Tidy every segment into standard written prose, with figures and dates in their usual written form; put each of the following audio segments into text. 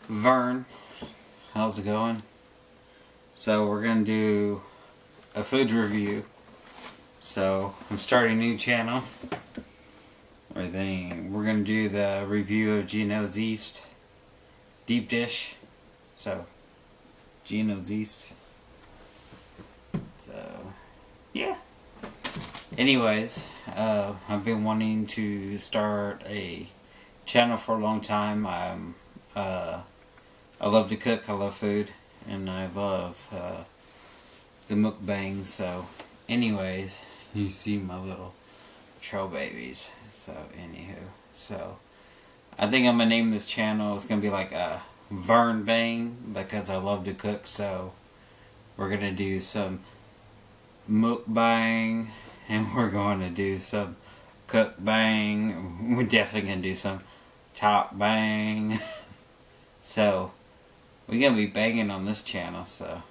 Vern, how's it going? So we're gonna do a food review. So I'm starting a new channel. We're gonna do the review of Gino's East deep dish. So Gino's East. So yeah. Anyways, I've been wanting to start a channel for a long time. I love to cook, I love food, and I love the mukbang. So anyways, you see my little troll babies. So anywho, I think I'm gonna name this channel, it's gonna be like a Vern Bang, because I love to cook. So we're gonna do some mukbang, and we're going to do some cook bang. We're definitely gonna do some top bang. So we're gonna be banging on this channel. So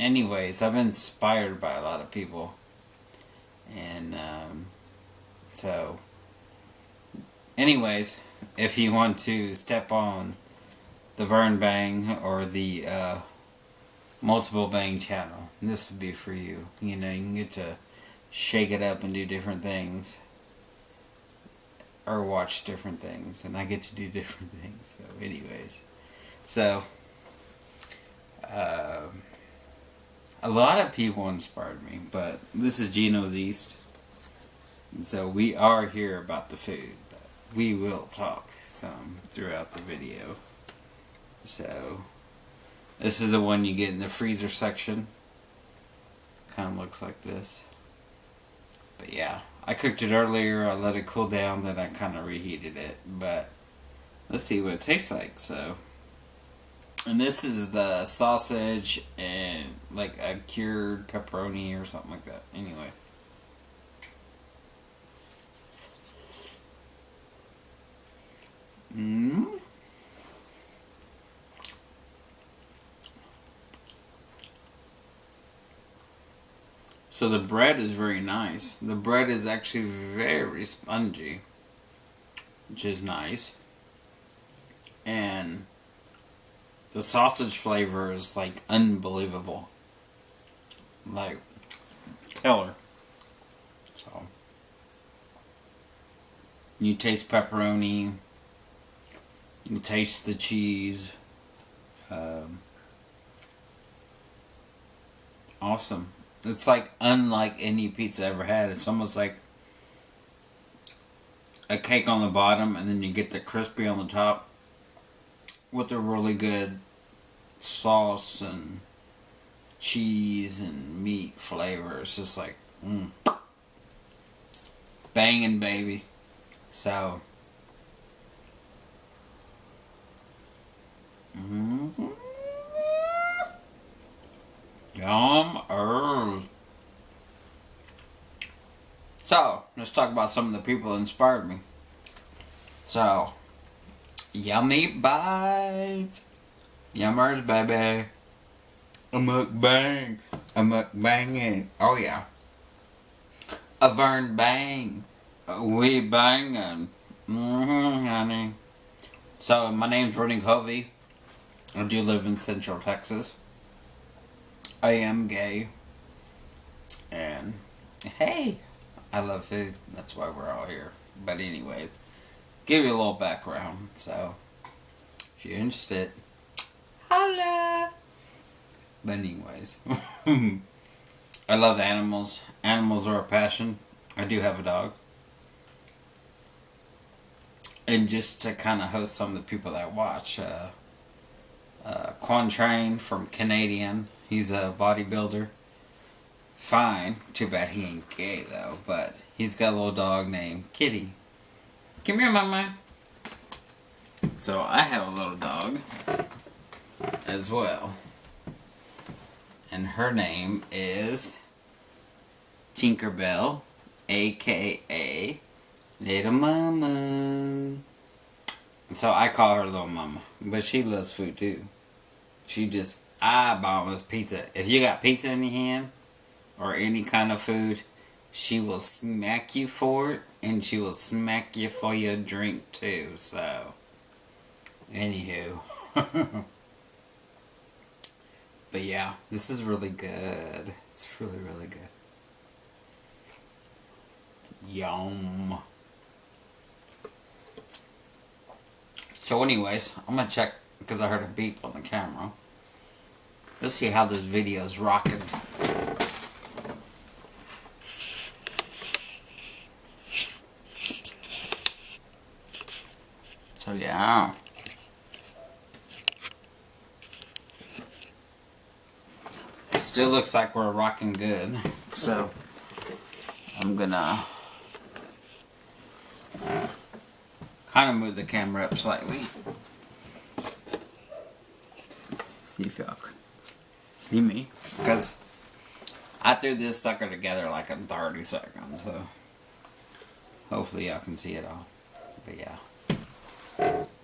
anyways, I've been inspired by a lot of people, and so anyways, if you want to step on the Vern Bang or the multiple bang channel, this would be for you. You know, you can get to shake it up and do different things, or watch different things, and I get to do different things. So anyways, so a lot of people inspired me, but this is Gino's East, and so we are here about the food, but we will talk some throughout the video. So this is the one you get in the freezer section. Kind of looks like this. But yeah, I cooked it earlier, I let it cool down, then I kind of reheated it. But let's see what it tastes like. So, and this is the sausage and like a cured pepperoni or something like that. Anyway. So the bread is very nice. The bread is actually very spongy, which is nice. And the sausage flavor is like unbelievable. Like killer. So you taste pepperoni, you taste the cheese. Awesome. It's like unlike any pizza I ever had. It's almost like a cake on the bottom, and then you get the crispy on the top with a really good sauce and cheese and meat flavor. It's just like banging, baby. So yum. So let's talk about some of the people that inspired me. So yummy bites, yummers, baby. A mukbang, a mukbang-ing. Oh yeah, a Vern Bang. We bangin', honey. So my name's Vern Covey. I do live in Central Texas. I am gay, and hey, I love food. That's why we're all here. But anyways, give you a little background. So if you're interested, holla. But anyways, I love animals. Animals are a passion. I do have a dog. And just to kind of host some of the people that watch, Quantrain from Canadian. He's a bodybuilder. Fine. Too bad he ain't gay though. But he's got a little dog named Kitty. Come here, mama. So I have a little dog as well. And her name is Tinkerbell, aka Little Mama. So I call her Little Mama. But she loves food too. She just eyeballs pizza. If you got pizza in your hand, or any kind of food, she will smack you for it, and she will smack you for your drink too. So Anywho. But yeah, this is really good. It's really, really good. Yum. So anyways, I'm gonna check, because I heard a beep on the camera. Let's see how this video is rocking. So yeah. Still looks like we're rocking good. So I'm gonna kind of move the camera up slightly. See if y'all can see me. Because I threw this sucker together like in 30 seconds. So hopefully y'all can see it all. But yeah.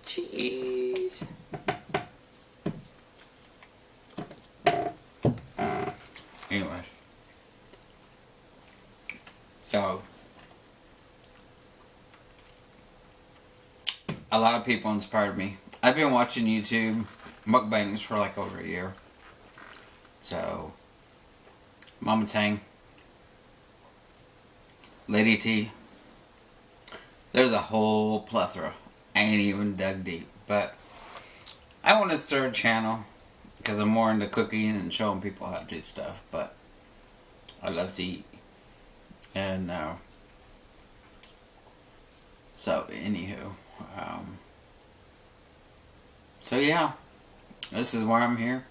Cheese. Anyway. So a lot of people inspired me. I've been watching YouTube mukbangs for like over a year. So Mama Tang, Lady T, there's a whole plethora. I ain't even dug deep. But I want to start a channel because I'm more into cooking and showing people how to do stuff. But I love to eat. And so anywho, so yeah, this is why I'm here.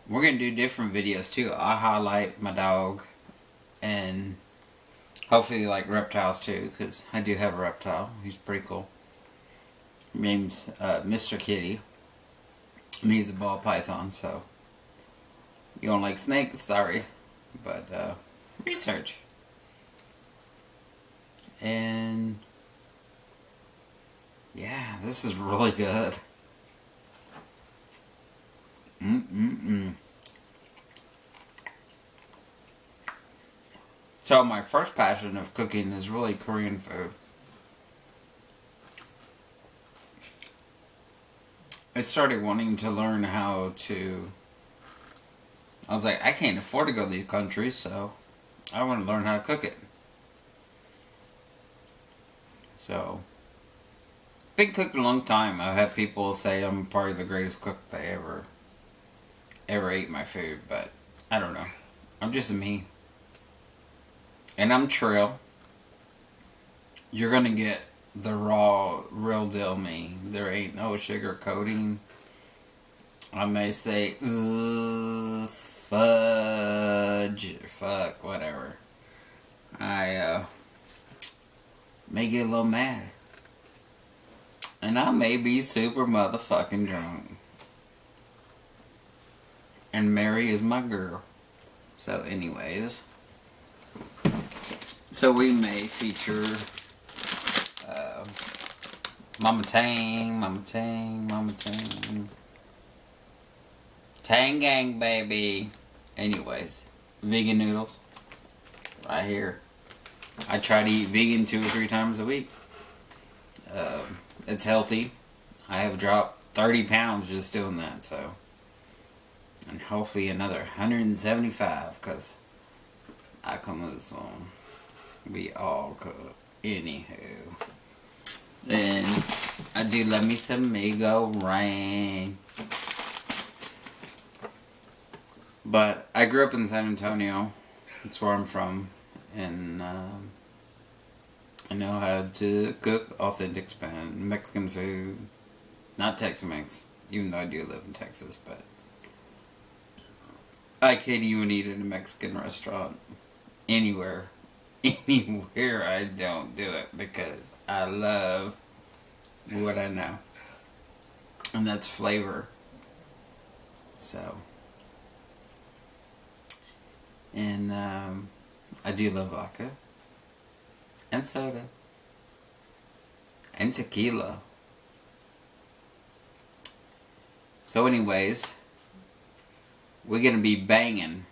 We're gonna do different videos too. I highlight my dog, and hopefully like reptiles too, because I do have a reptile. He's pretty cool. His name's Mr. Kitty, and he's a ball python. So you don't like snakes? Sorry, but research. And yeah, this is really good. So my first passion of cooking is really Korean food. I started wanting to learn how to... I was like, I can't afford to go to these countries, so I want to learn how to cook it. So, been cooking a long time. I've had people say I'm probably the greatest cook they ever ate my food, but I don't know. I'm just me. And I'm Trill. You're gonna get the raw, real deal me. There ain't no sugar coating. I may say, fudge, fuck, whatever. I may get a little mad. And I may be super motherfucking drunk. And Mary is my girl. So anyways. So we may feature Mama Tang, Mama Tang, Mama Tang. Tang gang, baby. Anyways. Vegan noodles. Right here. I try to eat vegan 2 or 3 times a week. It's healthy. I have dropped 30 pounds just doing that, so. And hopefully another 175, because I can lose some. We all could. Anywho. And I do love me some Mango Rain. But I grew up in San Antonio. That's where I'm from. And I know how to cook authentic Mexican food. Not Tex-Mex, even though I do live in Texas, but I can't even eat in a Mexican restaurant. Anywhere. Anywhere I don't do it because I love what I know. And that's flavor. So. And I do love vodka. And soda. And tequila. So anyways, we're going to be banging.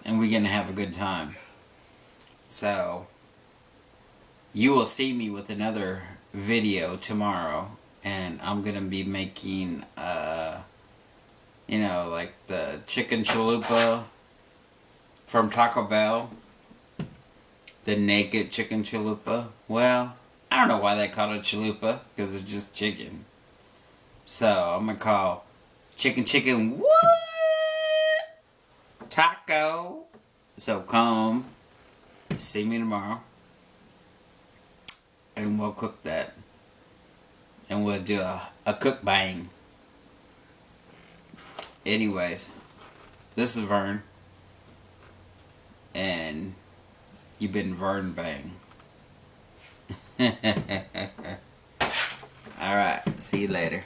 And we're going to have a good time. So, you will see me with another video tomorrow, and I'm gonna be making like the chicken chalupa from Taco Bell. The naked chicken chalupa. Well, I don't know why they call it chalupa, because it's just chicken. So I'm gonna call chicken what? Taco. So come see me tomorrow, and we'll cook that, and we'll do a cook bang. Anyways, this is Vern, and you've been Vern bang. Alright, see you later.